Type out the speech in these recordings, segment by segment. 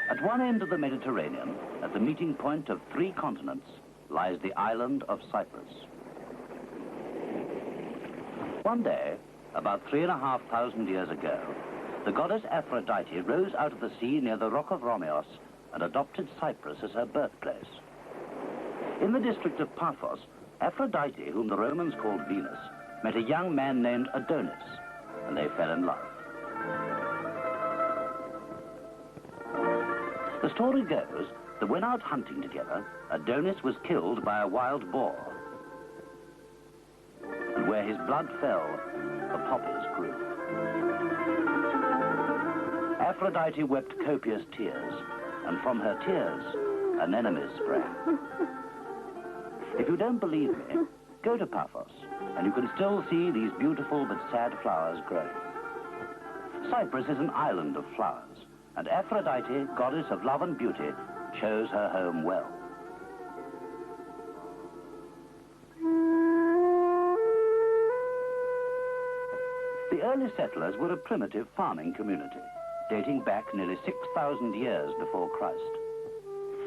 At one end of the Mediterranean, at the meeting point of 3 continents, lies the island of Cyprus. One day, about 3,500 years ago, the goddess Aphrodite rose out of the sea near the rock of Romeos and adopted Cyprus as her birthplace. In the district of Paphos, Aphrodite, whom the Romans called Venus, met a young man named Adonis, and they fell in love. The story goes that when out hunting together, Adonis was killed by a wild boar. And where his blood fell, the poppies grew. Aphrodite wept copious tears, and from her tears, anemones sprang. If you don't believe me, go to Paphos, and you can still see these beautiful but sad flowers growing. Cyprus is an island of flowers, and Aphrodite, goddess of love and beauty, chose her home well. The early settlers were a primitive farming community, dating back nearly 6,000 years before Christ.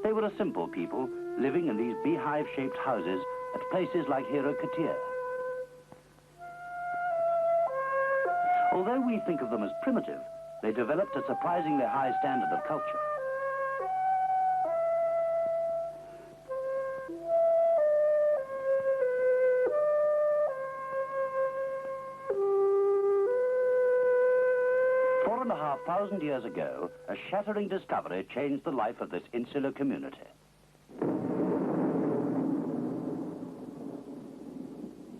They were a simple people, living in these beehive-shaped houses at places like Hierakontia. Although we think of them as primitive, they developed a surprisingly high standard of culture. Four and a half thousand years ago, a shattering discovery changed the life of this insular community.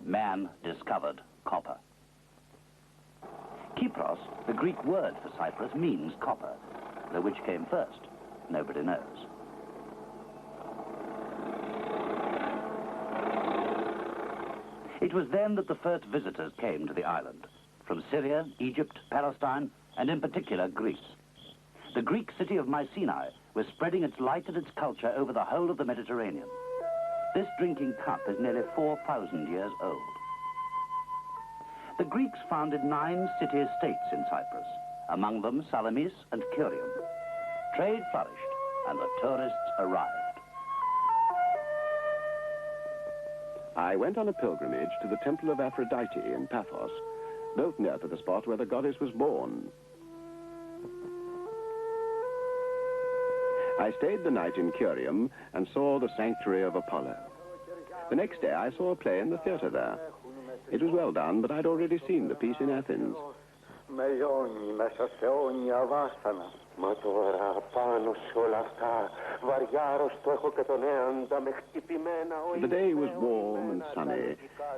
Man discovered copper. Kypros, the Greek word for Cyprus, means copper, though which came first, nobody knows. It was then that the first visitors came to the island, from Syria, Egypt, Palestine, and in particular Greece. The Greek city of Mycenae was spreading its light and its culture over the whole of the Mediterranean. This drinking cup is nearly 4,000 years old. The Greeks founded 9 city-states in Cyprus, among them Salamis and Curium. Trade flourished, and the tourists arrived. I went on a pilgrimage to the temple of Aphrodite in Paphos, both near to the spot where the goddess was born. I stayed the night in Curium and saw the sanctuary of Apollo. The next day I saw a play in the theatre there. It was well done, but I'd already seen the piece in Athens. The day was warm and sunny,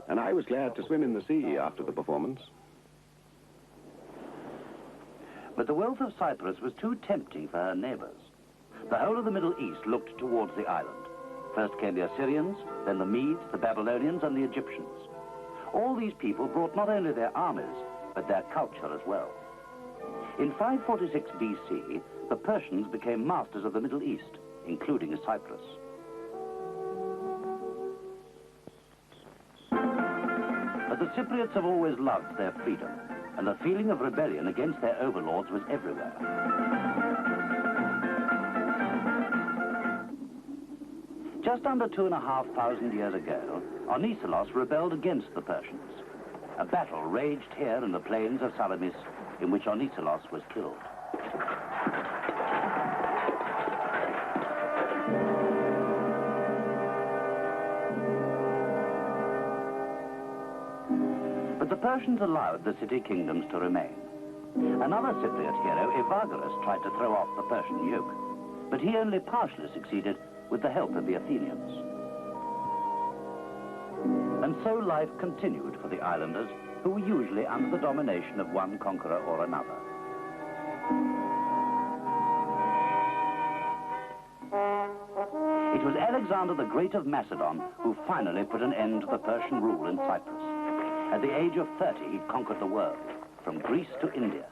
and I was glad to swim in the sea after the performance. But the wealth of Cyprus was too tempting for her neighbors. The whole of the Middle East looked towards the island. First came the Assyrians, then the Medes, the Babylonians, and the Egyptians. All these people brought not only their armies, but their culture as well. In 546 BC, the Persians became masters of the Middle East, including Cyprus. But the Cypriots have always loved their freedom, and the feeling of rebellion against their overlords was everywhere. Just under 2,500 years ago, Oniselos rebelled against the Persians. A battle raged here in the plains of Salamis, in which Oniselos was killed. But the Persians allowed the city kingdoms to remain. Another Cypriot hero, Evagorus, tried to throw off the Persian yoke, but he only partially succeeded with the help of the Athenians. And so life continued for the islanders, who were usually under the domination of one conqueror or another. It was Alexander the Great of Macedon who finally put an end to the Persian rule in Cyprus. At the age of 30, he'd conquered the world, from Greece to India.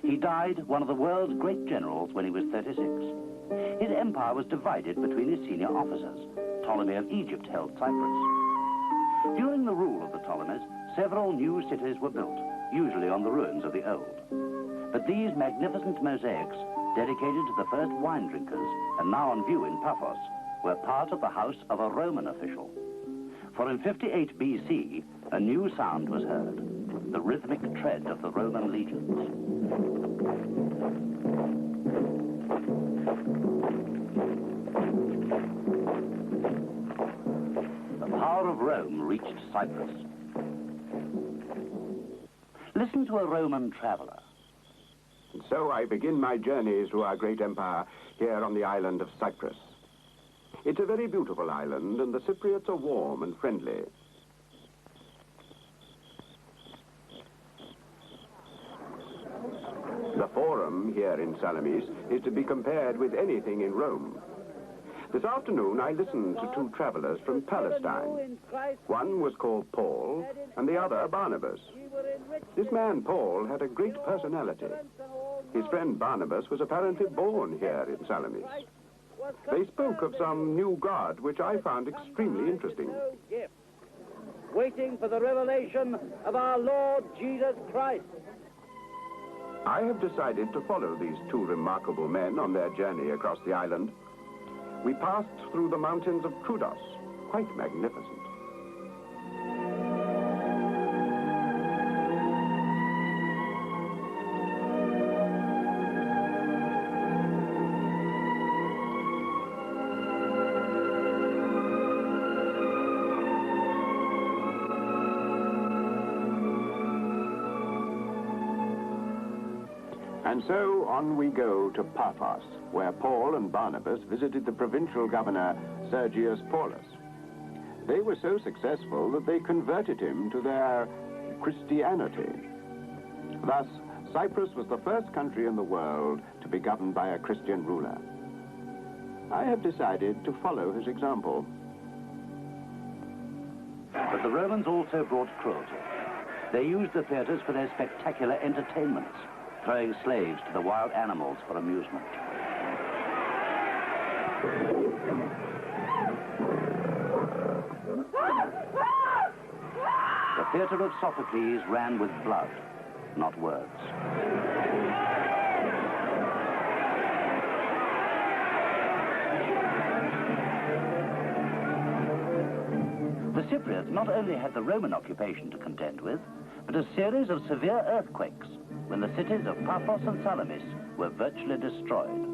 He died one of the world's great generals when he was 36. His empire was divided between his senior officers. Ptolemy of Egypt held Cyprus. During the rule of the Ptolemies, several new cities were built, usually on the ruins of the old. But these magnificent mosaics, dedicated to the first wine drinkers and now on view in Paphos, were part of the house of a Roman official. For in 58 BC, a new sound was heard, the rhythmic tread of the Roman legions. The power of Rome reached Cyprus. Listen to a Roman traveler. So I begin my journey through our great empire here on the island of Cyprus. It's a very beautiful island, and the Cypriots are warm and friendly. The Forum here in Salamis is to be compared with anything in Rome. This afternoon I listened to two travelers from Palestine. One was called Paul, and the other Barnabas. This man, Paul, had a great personality. His friend Barnabas was apparently born here in Salamis. They spoke of some new god, which I found extremely interesting. Waiting for the revelation of our Lord Jesus Christ. I have decided to follow these two remarkable men on their journey across the island. We passed through the mountains of Troodos, quite magnificent. And so on we go to Paphos, where Paul and Barnabas visited the provincial governor, Sergius Paulus. They were so successful that they converted him to their Christianity. Thus, Cyprus was the first country in the world to be governed by a Christian ruler. I have decided to follow his example. But the Romans also brought cruelty. They used the theaters for their spectacular entertainments, throwing slaves to the wild animals for amusement. The theater of Sophocles ran with blood, not words. The Cypriots not only had the Roman occupation to contend with, but a series of severe earthquakes when the cities of Paphos and Salamis were virtually destroyed.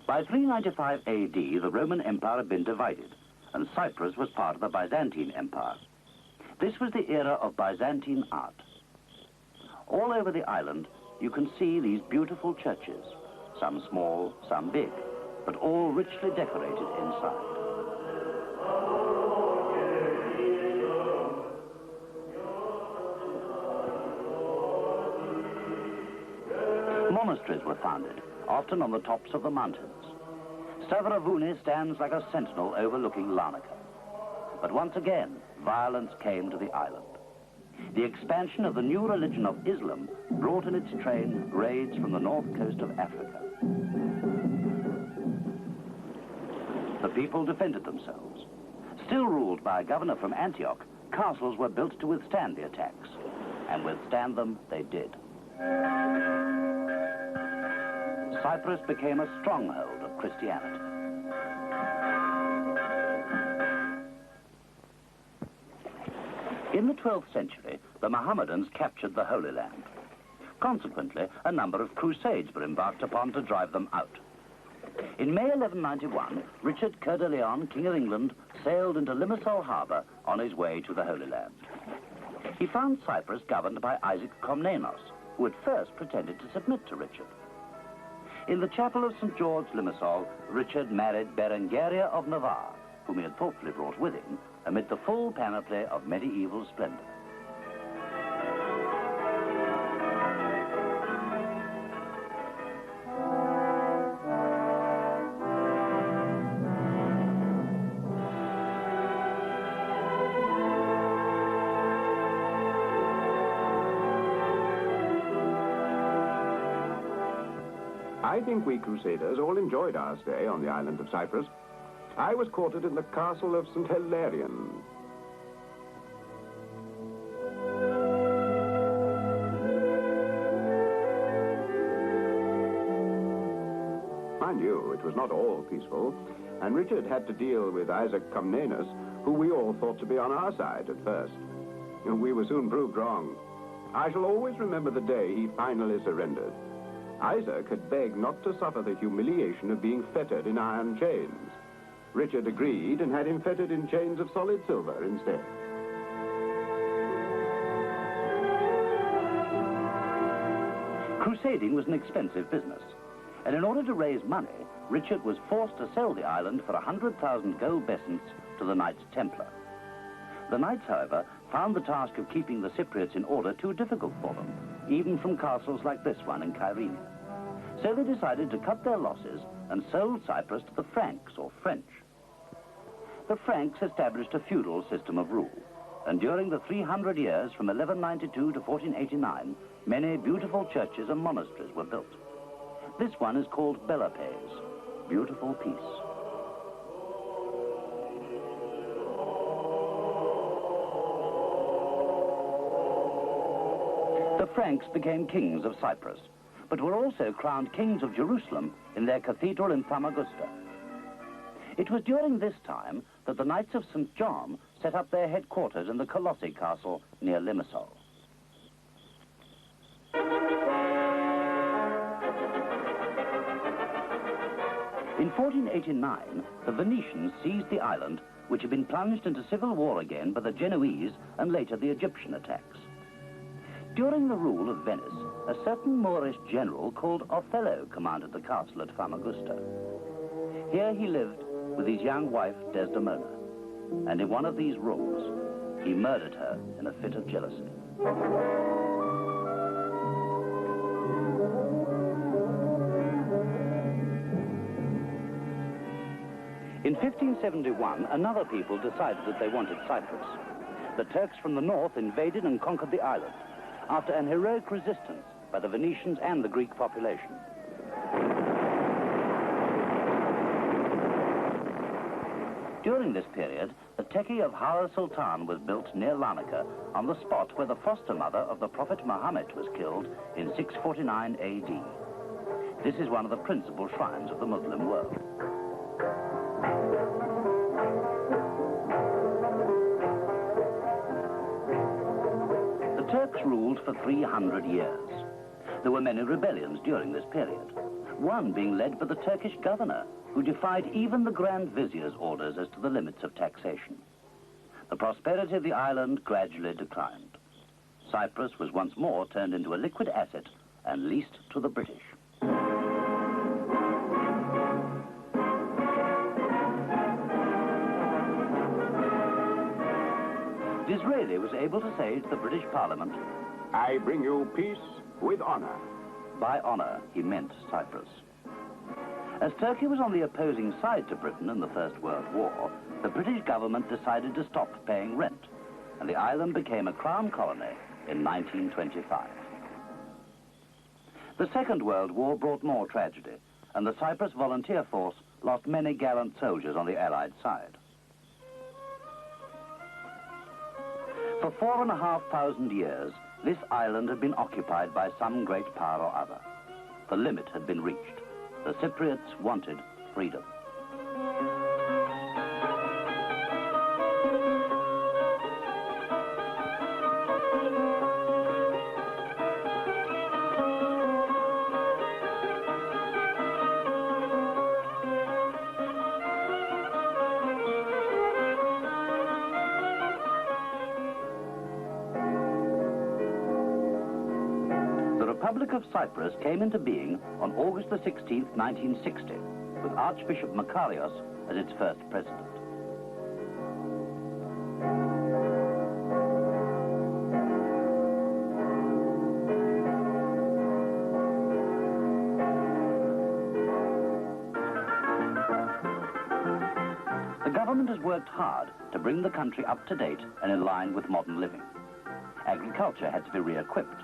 By 395 AD, the Roman Empire had been divided, and Cyprus was part of the Byzantine Empire. This was the era of Byzantine art. All over the island, you can see these beautiful churches, some small, some big, but all richly decorated inside. Monasteries were founded, often on the tops of the mountains. Stavrovouni stands like a sentinel overlooking Larnaca. But once again, violence came to the island. The expansion of the new religion of Islam brought in its train raids from the north coast of Africa. The people defended themselves. Still ruled by a governor from Antioch, castles were built to withstand the attacks, and withstand them they did. Cyprus became a stronghold of Christianity. In the 12th century, the Mohammedans captured the Holy Land. Consequently, a number of crusades were embarked upon to drive them out. In May 1191, Richard Coeur de Lion, King of England, sailed into Limassol harbour on his way to the Holy Land. He found Cyprus governed by Isaac Komnenos, who at first pretended to submit to Richard. In the chapel of St. George, Limassol, Richard married Berengaria of Navarre, whom he had thoughtfully brought with him, amid the full panoply of medieval splendor. I think we Crusaders all enjoyed our stay on the island of Cyprus. I was quartered in the castle of St. Hilarion. Mind you, it was not all peaceful, and Richard had to deal with Isaac Komnenos, who we all thought to be on our side at first. We were soon proved wrong. I shall always remember the day he finally surrendered. Isaac had begged not to suffer the humiliation of being fettered in iron chains. Richard agreed and had him fettered in chains of solid silver instead. Crusading was an expensive business, and in order to raise money, Richard was forced to sell the island for 100,000 gold besants to the Knights Templar. The Knights, however, found the task of keeping the Cypriots in order too difficult for them, even from castles like this one in Kyrenia. So they decided to cut their losses and sold Cyprus to the Franks, or French. The Franks established a feudal system of rule, and during the 300 years from 1192 to 1489, many beautiful churches and monasteries were built. This one is called Belapes, beautiful peace. The Franks became kings of Cyprus, but were also crowned kings of Jerusalem in their cathedral in Famagusta. It was during this time that the Knights of St. John set up their headquarters in the Colossi Castle near Limassol. In 1489, the Venetians seized the island, which had been plunged into civil war again by the Genoese and later the Egyptian attacks. During the rule of Venice, a certain Moorish general called Othello commanded the castle at Famagusta. Here he lived with his young wife Desdemona, and in one of these rooms, he murdered her in a fit of jealousy. In 1571, another people decided that they wanted Cyprus. The Turks from the north invaded and conquered the island, after an heroic resistance by the Venetians and the Greek population. During this period, the Tekke of Hara Sultan was built near Larnaca, on the spot where the foster mother of the Prophet Muhammad was killed in 649 AD. This is one of the principal shrines of the Muslim world. The Turks ruled for 300 years. There were many rebellions during this period, one being led by the Turkish governor, who defied even the Grand Vizier's orders as to the limits of taxation. The prosperity of the island gradually declined. Cyprus was once more turned into a liquid asset and leased to the British. Disraeli was able to say to the British Parliament, I bring you peace with honor. By honor, he meant Cyprus. As Turkey was on the opposing side to Britain in the First World War, the British government decided to stop paying rent, and the island became a crown colony in 1925. The Second World War brought more tragedy, and the Cyprus volunteer force lost many gallant soldiers on the Allied side. For 4,500 years, this island had been occupied by some great power or other. The limit had been reached. The Cypriots wanted freedom. Republic of Cyprus came into being on August the 16th, 1960, with Archbishop Makarios as its first president. The government has worked hard to bring the country up to date and in line with modern living. Agriculture had to be re-equipped.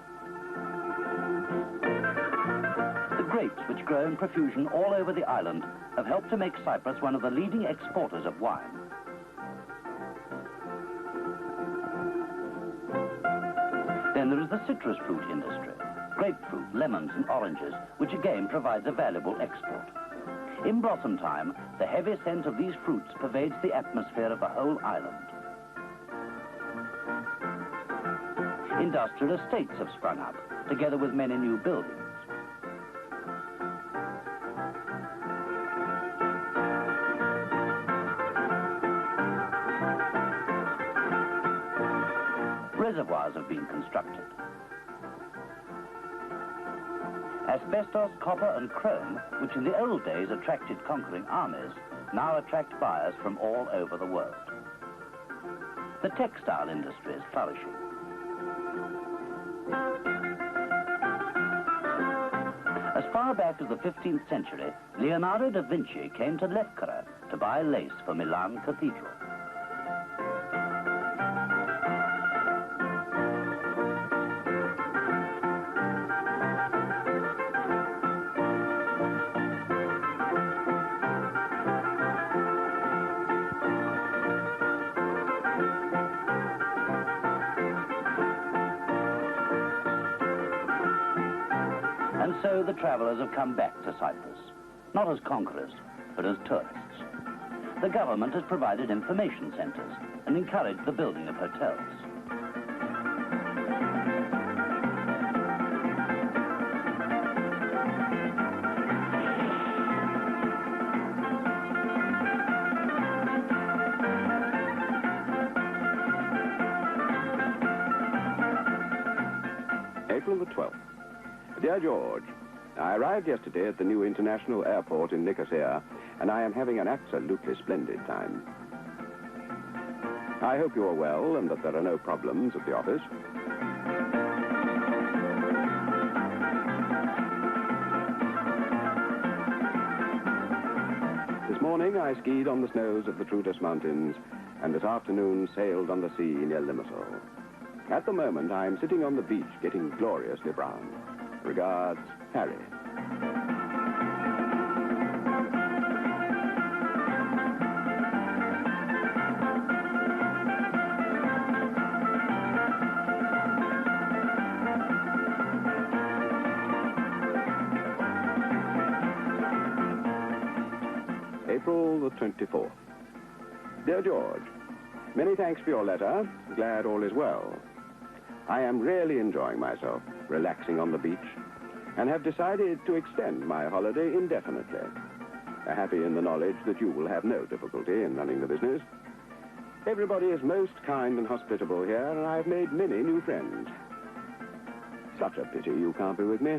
The grapes, which grow in profusion all over the island, have helped to make Cyprus one of the leading exporters of wine. Then there is the citrus fruit industry, grapefruit, lemons and oranges, which again provides a valuable export. In blossom time, the heavy scent of these fruits pervades the atmosphere of the whole island. Industrial estates have sprung up, together with many new buildings. Reservoirs have been constructed. Asbestos, copper and chrome, which in the old days attracted conquering armies, now attract buyers from all over the world. The textile industry is flourishing. As far back as the 15th century, Leonardo da Vinci came to Lefkara to buy lace for Milan Cathedral. And so the travellers have come back to Cyprus, not as conquerors, but as tourists. The government has provided information centres and encouraged the building of hotels. April the 12th. Dear George, I arrived yesterday at the new international airport in Nicosia, and I am having an absolutely splendid time. I hope you are well and that there are no problems at the office. This morning I skied on the snows of the Troodos Mountains, and this afternoon sailed on the sea near Limassol. At the moment I am sitting on the beach getting gloriously brown. Regards, Harry. April the 24th. Dear George, many thanks for your letter. Glad all is well. I am really enjoying myself, relaxing on the beach, and have decided to extend my holiday indefinitely. Happy in the knowledge that you will have no difficulty in running the business. Everybody is most kind and hospitable here, and I have made many new friends. Such a pity you can't be with me.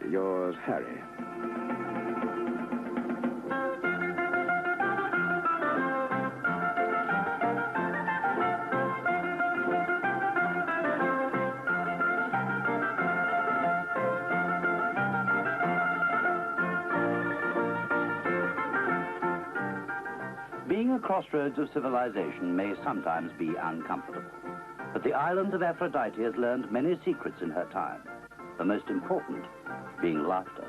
Yours, Harry. Being a crossroads of civilization may sometimes be uncomfortable, but the island of Aphrodite has learned many secrets in her time, the most important being laughter.